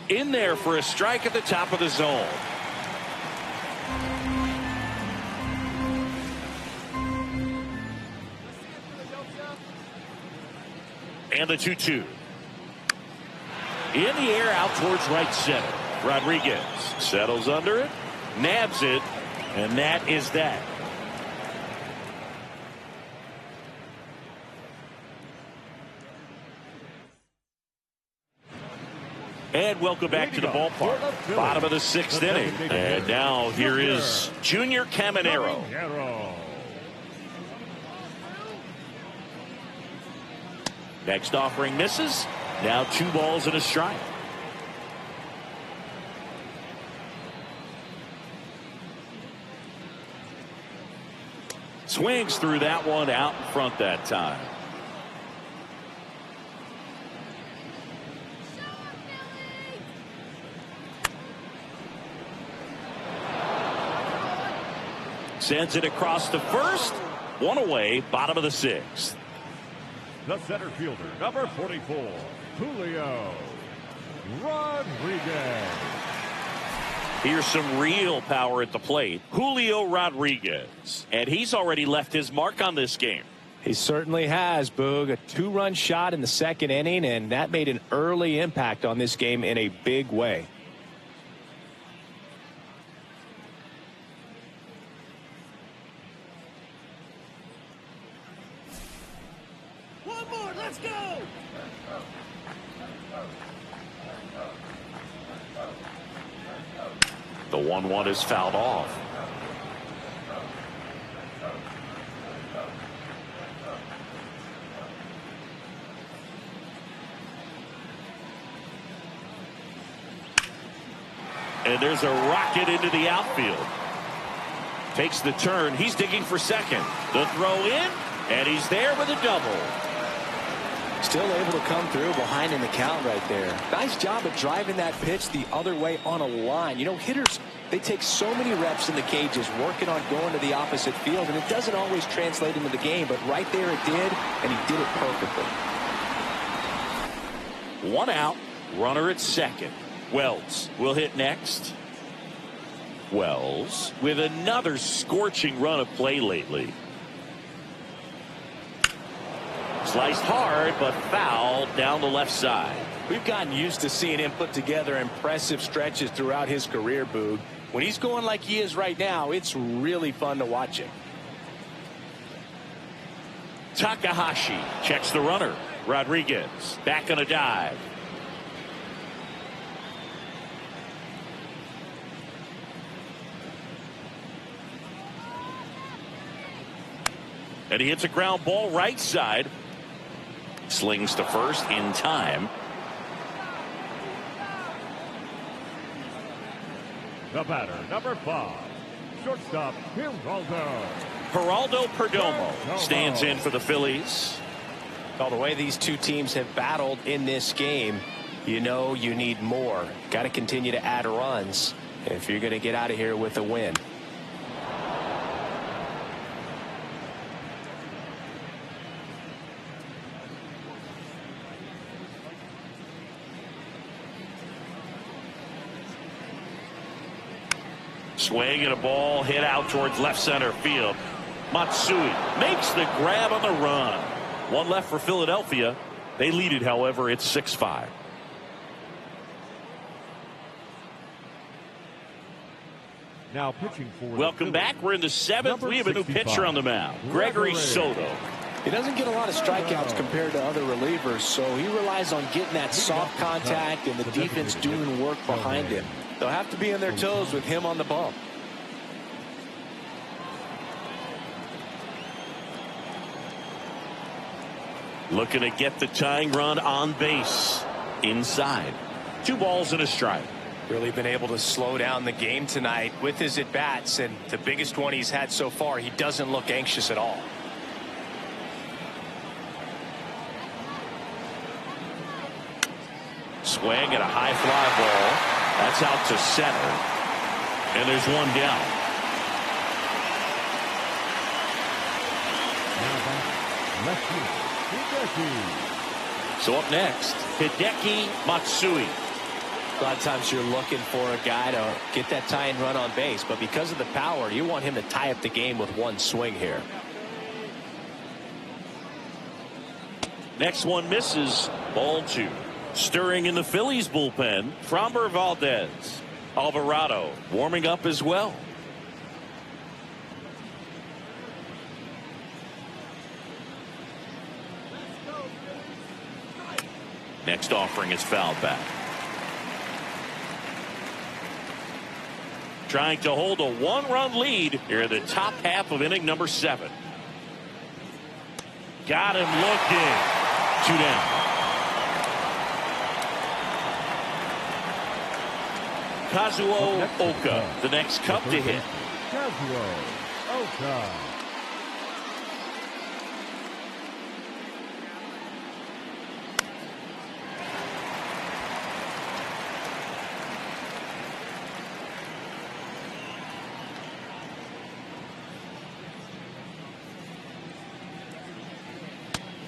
[SPEAKER 1] In there for a strike at the top of the zone. And the 2-2. In the air out towards right center. Rodriguez settles under it, nabs it, and that is that. And welcome back to the ballpark. Bottom of the 6th inning. And now here is Junior Caminero. Next offering misses. Now 2 balls and a strike. Swings through that one out in front that time. Sends it across to first. 1 away, bottom of the 6th.
[SPEAKER 3] The center fielder, number 44, Julio Rodriguez.
[SPEAKER 1] Here's some real power at the plate. Julio Rodriguez. And he's already left his mark on this game.
[SPEAKER 2] He certainly has, Boog. A 2-run shot in the 2nd inning, and that made an early impact on this game in a big way.
[SPEAKER 4] One more, let's go!
[SPEAKER 1] The 1-1 is fouled off. And there's a rocket into the outfield. Takes the turn. He's digging for second. The throw in, and he's there with a double.
[SPEAKER 2] Still able to come through behind in the count right there. Nice job of driving that pitch the other way on a line. You know, hitters, they take so many reps in the cages working on going to the opposite field, and it doesn't always translate into the game, but right there it did, and he did it perfectly.
[SPEAKER 1] 1 out, runner at second. Wells will hit next. Wells with another scorching run of play lately. Sliced hard, but fouled down the left side.
[SPEAKER 2] We've gotten used to seeing him put together impressive stretches throughout his career, Boog. When he's going like he is right now, it's really fun to watch him.
[SPEAKER 1] Takahashi checks the runner. Rodriguez back on a dive. And he hits a ground ball right side. Slings to first in time.
[SPEAKER 3] The batter, number 5, shortstop,
[SPEAKER 1] Geraldo Perdomo stands in for the Phillies.
[SPEAKER 2] Well, the way these two teams have battled in this game, you know you need more. Got to continue to add runs if you're going to get out of here with a win.
[SPEAKER 1] Swing and a ball hit out towards left center field. Matsui makes the grab on the run. 1 left for Philadelphia. They lead it, however, it's 6-5.
[SPEAKER 3] Now pitching for
[SPEAKER 1] Welcome back. We're in the 7th. We have a new pitcher on the mound, Gregory Soto.
[SPEAKER 2] He doesn't get a lot of strikeouts compared to other relievers, so he relies on getting that soft contact and the defense doing work behind him. They'll have to be on their toes with him on the bump.
[SPEAKER 1] Looking to get the tying run on base. Inside. 2 balls and a strike.
[SPEAKER 2] Really been able to slow down the game tonight with his at-bats, and the biggest one he's had so far, he doesn't look anxious at all.
[SPEAKER 1] Swing and a high fly ball. That's out to center. And there's 1 down. So up next, Hideki Matsui.
[SPEAKER 2] A lot of times you're looking for a guy to get that tying run on base, but because of the power, you want him to tie up the game with 1 swing here.
[SPEAKER 1] Next one misses. Ball 2. Stirring in the Phillies bullpen, Framber Valdez. Alvarado warming up as well. Next offering is fouled back. Trying to hold a 1-run lead here in the top half of inning number 7. Got him looking. 2 down. Kazuo Oka, the next cup to hit.
[SPEAKER 3] Kazuo Oka.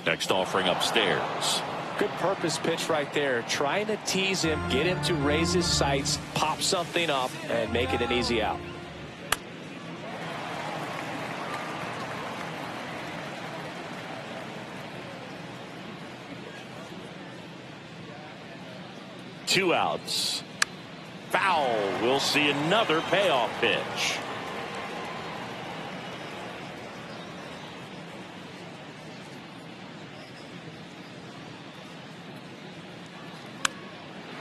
[SPEAKER 1] Next offering upstairs.
[SPEAKER 2] Good purpose pitch right there. Trying to tease him, get him to raise his sights, pop something up, and make it an easy out.
[SPEAKER 1] Two outs. Foul. We'll see another payoff pitch.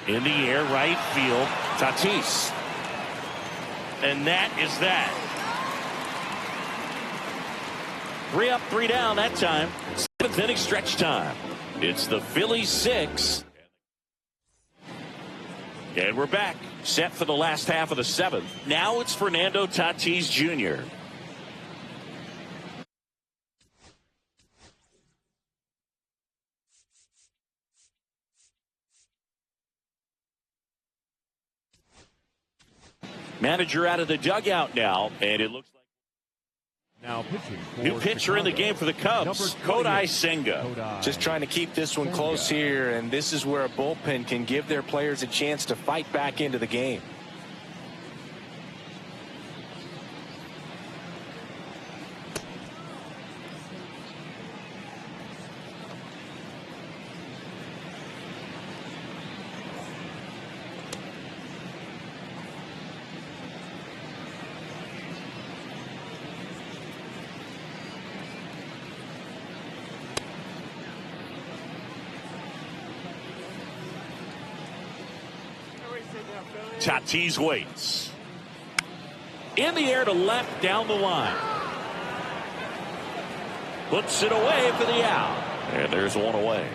[SPEAKER 1] In the air, right field, Tatis. And that is that. 3 up, 3 down that time. 7th inning stretch time. It's the Phillies 6. And we're back, set for the last half of the 7th. Now it's Fernando Tatis Jr. Manager out of the dugout now, and it looks like
[SPEAKER 3] now pitching for
[SPEAKER 1] new pitcher in the game for the Cubs, Kodai Senga.
[SPEAKER 2] Just trying to keep this one close here, and this is where a bullpen can give their players a chance to fight back into the game.
[SPEAKER 1] Tatis waits. In the air to left, down the line. Puts it away for the out. And there's one away.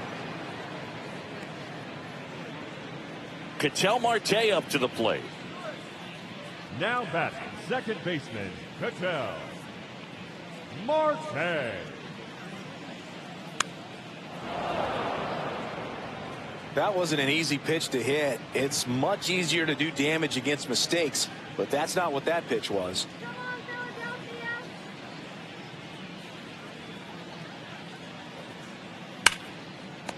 [SPEAKER 1] Ketel Marte up to the plate.
[SPEAKER 3] Now batting, second baseman, Ketel Marte.
[SPEAKER 2] That wasn't an easy pitch to hit. It's much easier to do damage against mistakes, but that's not what that pitch was.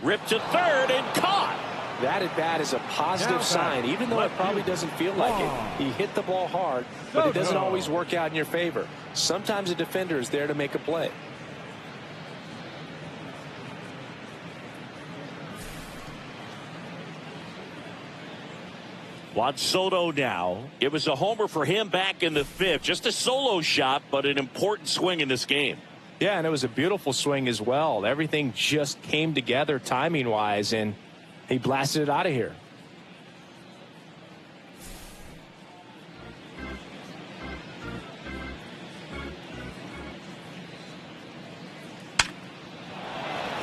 [SPEAKER 1] Ripped to third and caught.
[SPEAKER 2] That at bat is a positive sign, even though it probably doesn't feel like it. He hit the ball hard, but it doesn't always work out in your favor. Sometimes a defender is there to make a play.
[SPEAKER 1] Juan Soto now. It was a homer for him back in the 5th. Just a solo shot, but an important swing in this game.
[SPEAKER 2] Yeah, and it was a beautiful swing as well. Everything just came together timing-wise, and he blasted it out of here.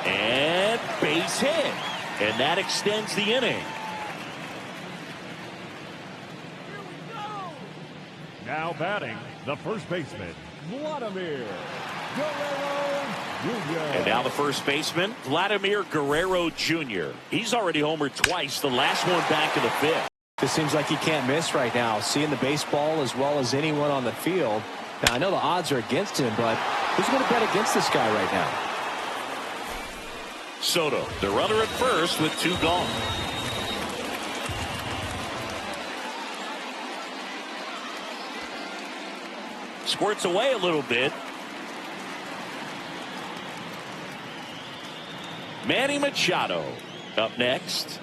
[SPEAKER 1] And base hit. And that extends the inning.
[SPEAKER 3] Now batting, the first baseman, Vladimir Guerrero Jr.
[SPEAKER 1] And now the first baseman, Vladimir Guerrero Jr. He's already homered twice, the last one back in the 5th.
[SPEAKER 2] This seems like he can't miss right now, seeing the baseball as well as anyone on the field. Now, I know the odds are against him, but who's going to bet against this guy right now?
[SPEAKER 1] Soto, the runner at first with 2 gone. Squirts away a little bit. Manny Machado up next.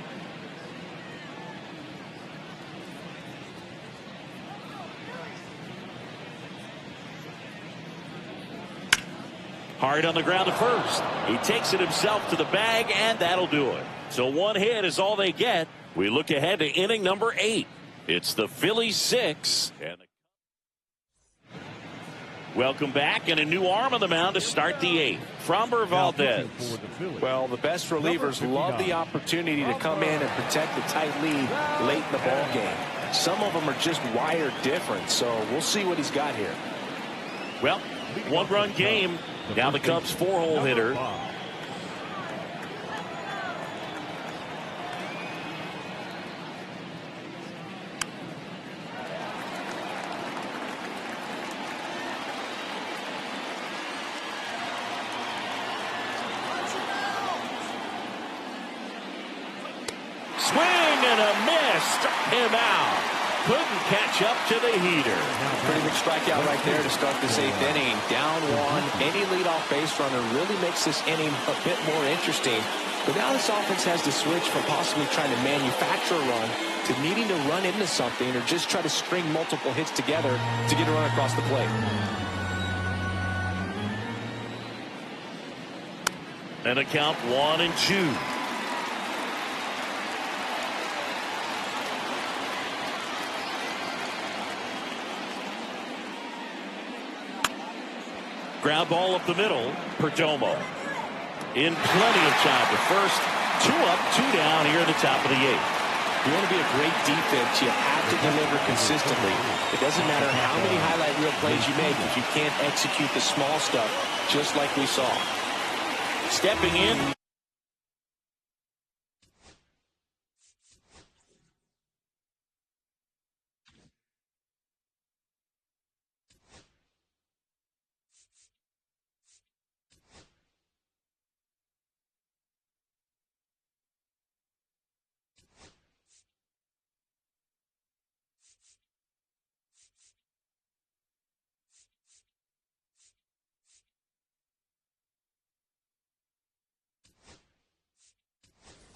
[SPEAKER 1] Hard on the ground to first. He takes it himself to the bag, and that'll do it. So one hit is all they get. We look ahead to inning number 8. It's the Phillies 6. Welcome back, and a new arm on the mound to start the 8th. Framber Valdez.
[SPEAKER 2] Well, the best relievers love the opportunity to come in and protect the tight lead late in the ball game. Some of them are just wired different, so we'll see what he's got here.
[SPEAKER 1] Well, one-run game. Now the Cubs 4-hole hitter. Swing and a miss. Struck him out. Couldn't catch up to the heater.
[SPEAKER 2] Pretty big strikeout right there to start this 8th inning. Down 1. Any leadoff base runner really makes this inning a bit more interesting. But now this offense has to switch from possibly trying to manufacture a run to needing to run into something or just try to string multiple hits together to get a run across the plate.
[SPEAKER 1] And a count 1-2. Ground ball up the middle. Perdomo in plenty of time to first. 2 up, 2 down here in the top of the 8th.
[SPEAKER 2] You want to be a great defense, you have to deliver consistently. It doesn't matter how many highlight reel plays you make if you can't execute the small stuff, just like we saw.
[SPEAKER 1] Stepping in.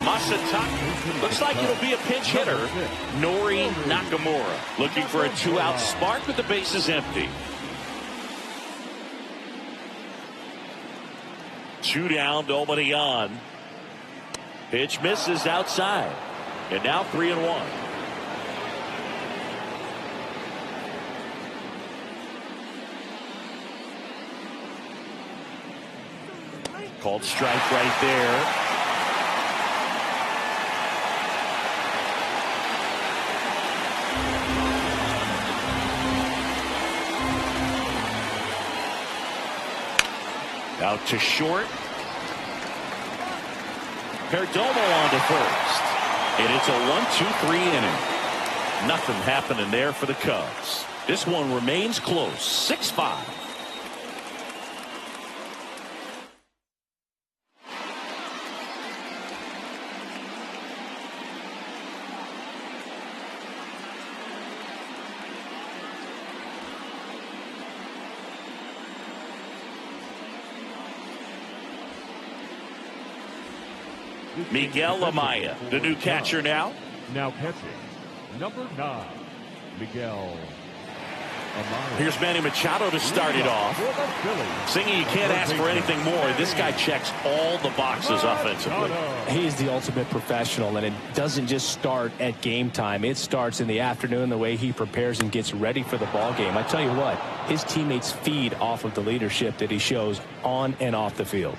[SPEAKER 1] Masataka. Looks like it'll be a pinch hitter. Nori Nakamura looking for a 2-out spark with the bases empty. 2 down, nobody on. Pitch misses outside. And now 3-1. Called strike right there. Out to short. Perdomo on to first. And it's a 1-2-3 inning. Nothing happening there for the Cubs. This one remains close. 6-5. Miguel Amaya, the new catcher now.
[SPEAKER 3] Now catching, number 9, Miguel Amaya.
[SPEAKER 1] Here's Manny Machado to start it off. Singing, you can't ask for anything more. This guy checks all the boxes offensively.
[SPEAKER 2] He is the ultimate professional, and it doesn't just start at game time. It starts in the afternoon, the way he prepares and gets ready for the ball game. I tell you what, his teammates feed off of the leadership that he shows on and off the field.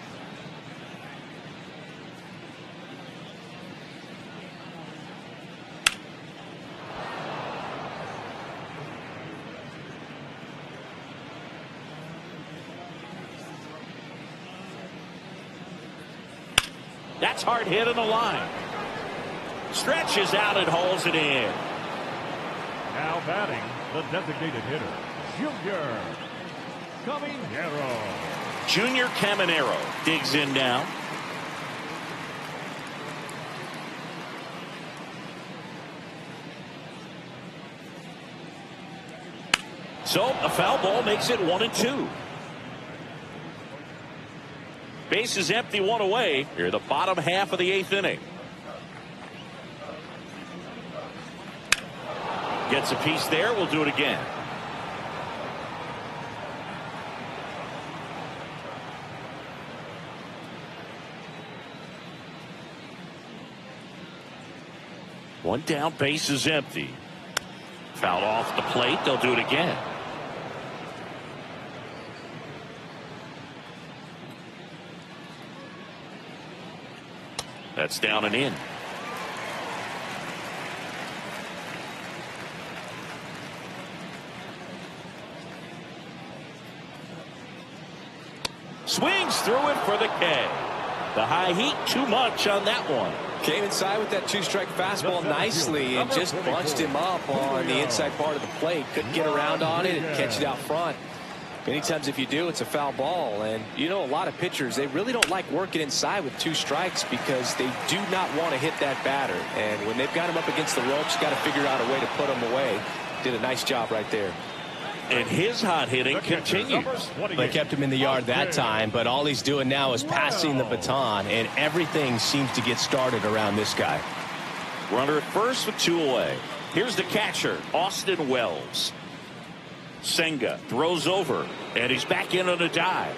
[SPEAKER 1] That's hard hit on the line. Stretches out and hauls it in.
[SPEAKER 3] Now batting, the designated hitter, Junior Caminero.
[SPEAKER 1] Junior Caminero digs in now. So a foul ball makes it 1-2. Base is empty, one away. Here, the bottom half of the 8th inning. Gets a piece there. We'll do it again. One down, base is empty. Fouled off the plate. They'll do it again. That's down and in. Swings through it for the K. The high heat, too much on that one.
[SPEAKER 2] Came inside with that 2-strike fastball nicely and just bunched him up on the inside part of the plate. Couldn't get around on it and catch it out front. Many times if you do, it's a foul ball. And you know, a lot of pitchers, they really don't like working inside with 2 strikes because they do not want to hit that batter. And when they've got him up against the ropes, got to figure out a way to put him away. Did a nice job right there.
[SPEAKER 1] And his hot hitting continues.
[SPEAKER 5] They kept him in the yard that time, but all he's doing now is passing the baton, and everything seems to get started around this guy.
[SPEAKER 1] Runner at first with 2 away. Here's the catcher, Austin Wells. Senga throws over, and he's back in on a dive.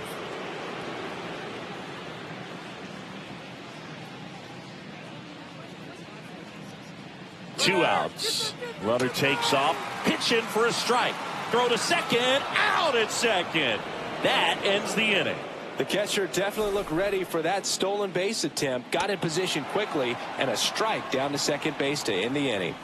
[SPEAKER 1] Two outs. Runner takes off, pitching for a strike. Throw to second, out at second. That ends the inning.
[SPEAKER 2] The catcher definitely looked ready for that stolen base attempt. Got in position quickly, and a strike down to second base to end the inning.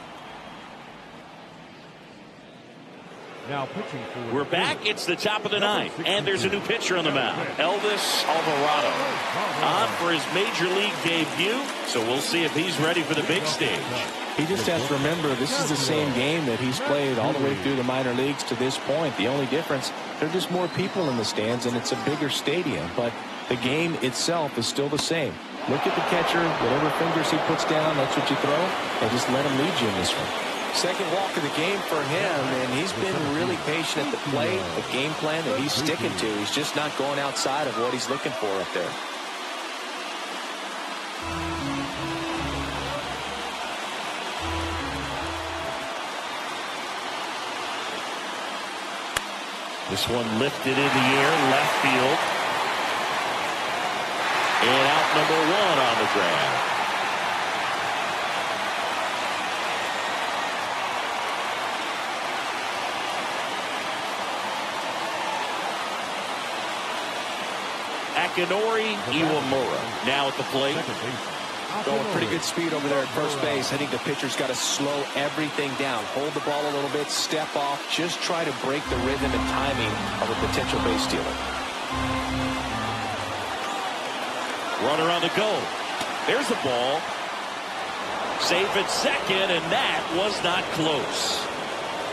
[SPEAKER 3] Now pitching for
[SPEAKER 1] We're back. It's the top of the 9th, and there's a new pitcher on the mound, Elvis Alvarado, on for his major league debut. So we'll see if he's ready for the big stage.
[SPEAKER 2] He just has to remember this is the same game that he's played all the way through the minor leagues to this point. The only difference, there are just more people in the stands, and it's a bigger stadium. But the game itself is still the same. Look at the catcher. Whatever fingers he puts down, that's what you throw. And just let him lead you in this one. Second walk of the game for him, and he's been really patient at the plate. The game plan that he's sticking to, he's just not going outside of what he's looking for up there.
[SPEAKER 1] This one lifted in the air, left field. And out number 1 on the grab. Akinori Iwamura now at the plate.
[SPEAKER 2] Going pretty good speed over there at first base. I think the pitcher's got to slow everything down. Hold the ball a little bit, step off, just try to break the rhythm and timing of a potential base stealer.
[SPEAKER 1] Runner on the go. There's the ball. Safe at second, and that was not close.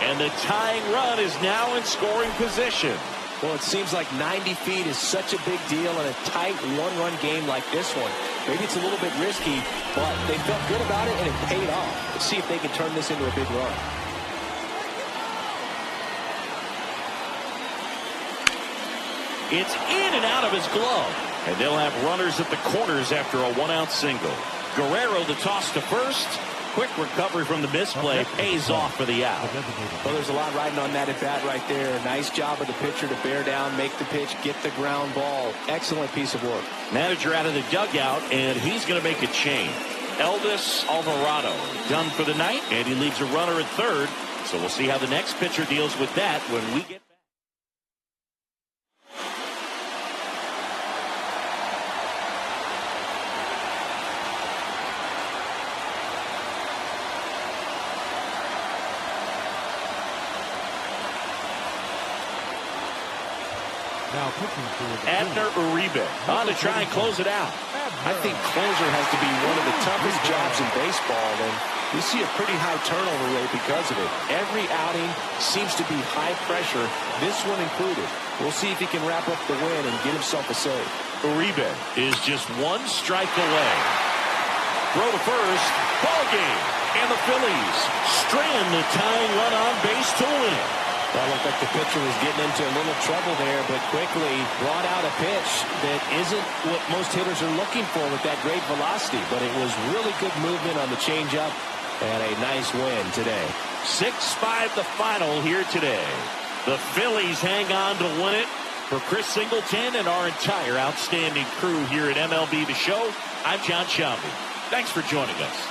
[SPEAKER 1] And the tying run is now in scoring position.
[SPEAKER 2] Well, it seems like 90 feet is such a big deal in a tight one-run game like this one. Maybe it's a little bit risky, but they felt good about it, and it paid off. Let's see if they can turn this into a big run.
[SPEAKER 1] It's in and out of his glove. And they'll have runners at the corners after a 1-out single. Guerrero the toss to first. Quick recovery from the misplay pays off for the out.
[SPEAKER 2] Well, there's a lot riding on that at bat right there. Nice job of the pitcher to bear down, make the pitch, get the ground ball. Excellent piece of work.
[SPEAKER 1] Manager out of the dugout, and he's going to make a change. Elvis Alvarado done for the night, and he leaves a runner at third. So we'll see how the next pitcher deals with that when we get back. Abner Uribe on to try and close it out.
[SPEAKER 2] I think closer has to be one of the toughest jobs in baseball, and we see a pretty high turnover rate because of it. Every outing seems to be high pressure, this one included. We'll see if he can wrap up the win and get himself a save.
[SPEAKER 1] Uribe is just 1 strike away. Throw to first, ball game, and the Phillies strand the tying run on base to win.
[SPEAKER 5] Well, it looked like the pitcher was getting into a little trouble there, but quickly brought out a pitch that isn't what most hitters are looking for with that great velocity. But it was really good movement on the changeup and a nice win today.
[SPEAKER 1] 6-5 the final here today. The Phillies hang on to win it. For Chris Singleton and our entire outstanding crew here at MLB The Show, I'm John Shelby. Thanks for joining us.